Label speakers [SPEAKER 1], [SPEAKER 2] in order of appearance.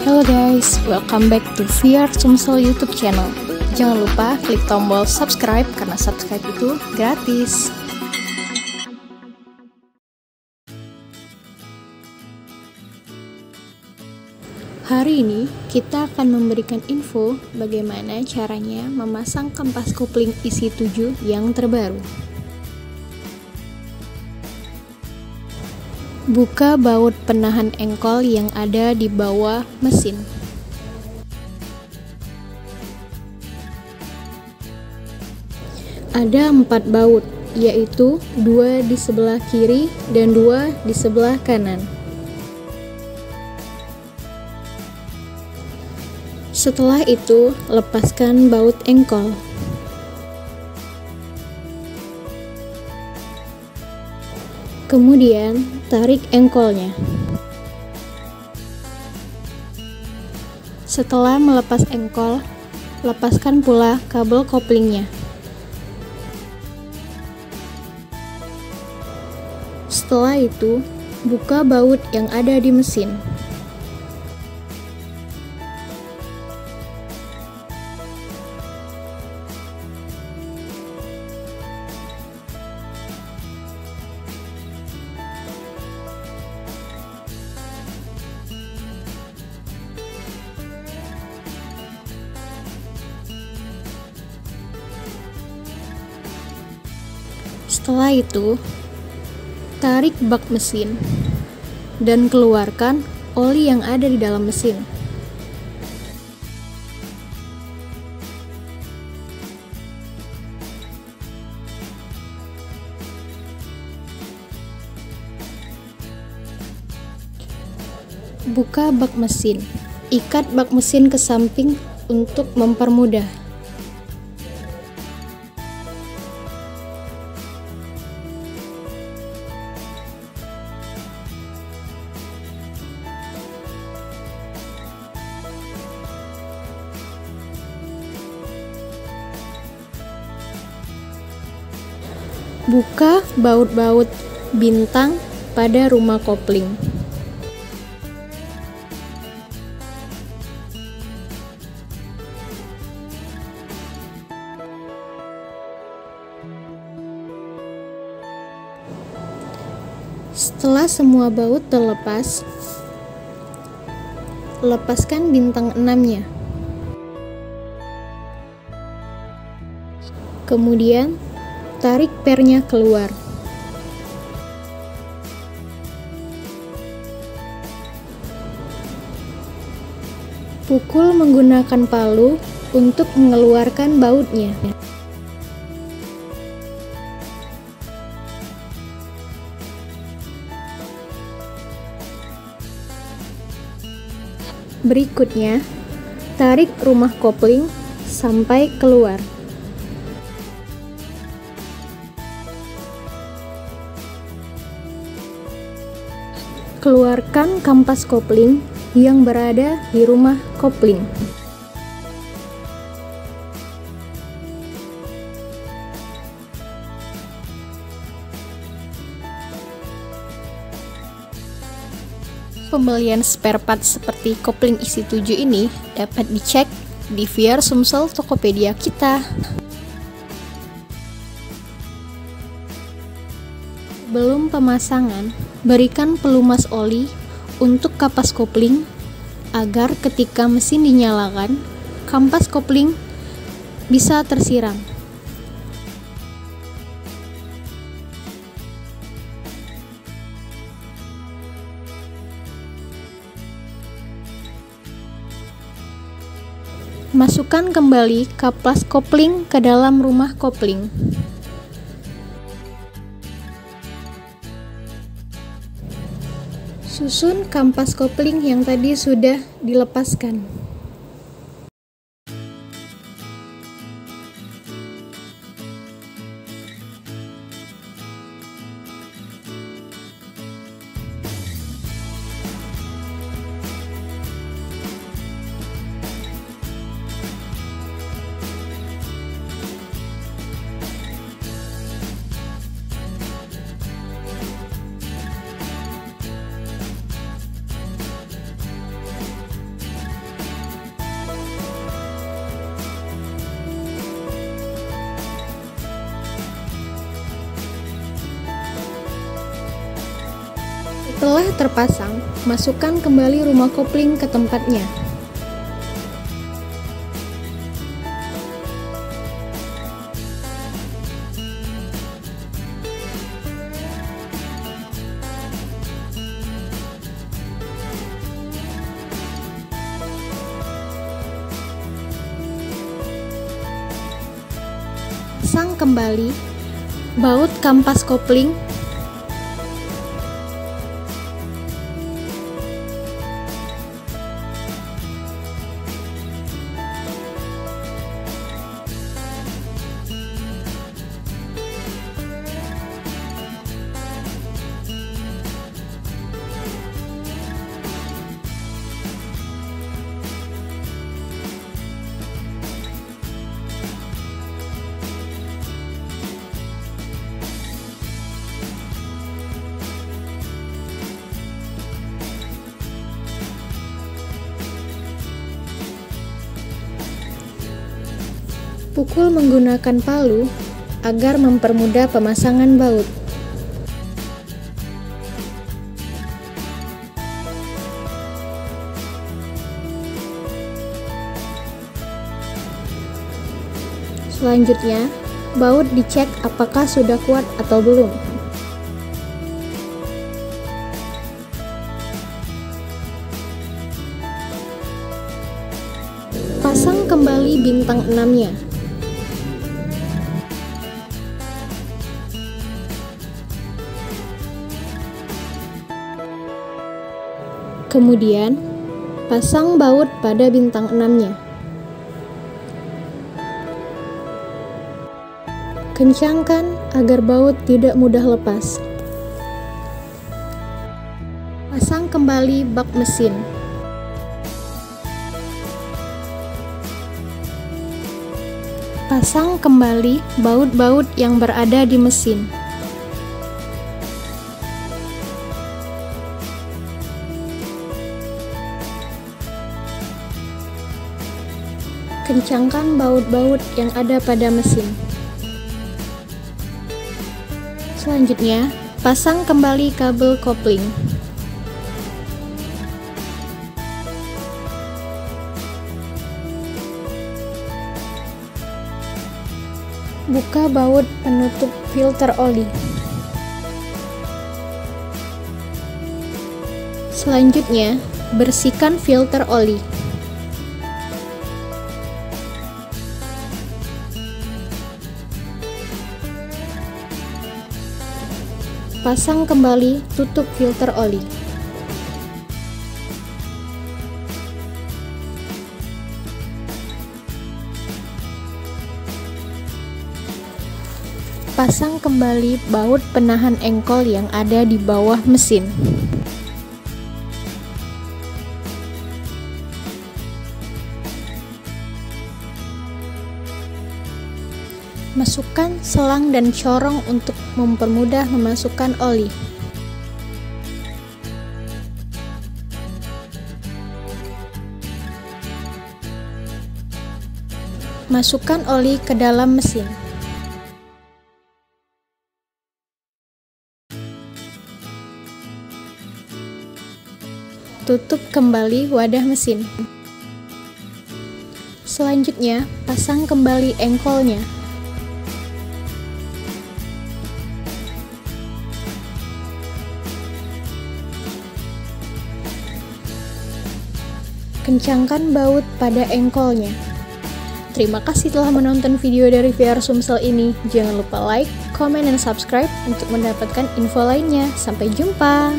[SPEAKER 1] Halo guys, welcome back to VR Sumsel YouTube channel. Jangan lupa klik tombol subscribe karena subscribe itu gratis. Hari ini kita akan memberikan info bagaimana caranya memasang kampas kopling isi 7 yang terbaru. Buka baut penahan engkol yang ada di bawah mesin. Ada 4 baut, yaitu 2 di sebelah kiri dan 2 di sebelah kanan. Setelah itu, lepaskan baut engkol. Kemudian, tarik engkolnya. Setelah melepas engkol, lepaskan pula kabel koplingnya. Setelah itu, buka baut yang ada di mesin. Setelah itu, tarik bak mesin dan keluarkan oli yang ada di dalam mesin. Buka bak mesin. Ikat bak mesin ke samping untuk mempermudah. Buka baut-baut bintang pada rumah kopling. Setelah semua baut terlepas, lepaskan bintang 6-nya. Kemudian, tarik pernya keluar. Pukul menggunakan palu untuk mengeluarkan bautnya. Berikutnya, tarik rumah kopling sampai keluar. Keluarkan kampas kopling yang berada di rumah kopling. Pembelian spare part seperti kopling isi 7 ini dapat dicek di VR Sumsel Tokopedia kita. Sebelum pemasangan, berikan pelumas oli untuk kampas kopling agar ketika mesin dinyalakan, kampas kopling bisa tersiram. Masukkan kembali kampas kopling ke dalam rumah kopling. Susun kampas kopling yang tadi sudah dilepaskan. Setelah terpasang, masukkan kembali rumah kopling ke tempatnya. Pasang kembali baut kampas kopling. Pukul menggunakan palu agar mempermudah pemasangan baut. Selanjutnya, baut dicek apakah sudah kuat atau belum. Pasang kembali bintang 6-nya. Kemudian, pasang baut pada bintang 6-nya. Kencangkan agar baut tidak mudah lepas. Pasang kembali bak mesin. Pasang kembali baut-baut yang berada di mesin. Kencangkan baut-baut yang ada pada mesin. Selanjutnya, pasang kembali kabel kopling. Buka baut penutup filter oli. Selanjutnya, bersihkan filter oli. Pasang kembali tutup filter oli. Pasang kembali baut penahan engkol yang ada di bawah mesin. Masukkan selang dan corong untuk mempermudah memasukkan oli. Masukkan oli ke dalam mesin. Tutup kembali wadah mesin. Selanjutnya, pasang kembali engkolnya. Kencangkan baut pada engkolnya. Terima kasih telah menonton video dari VR Sumsel ini. Jangan lupa like, comment, dan subscribe untuk mendapatkan info lainnya. Sampai jumpa!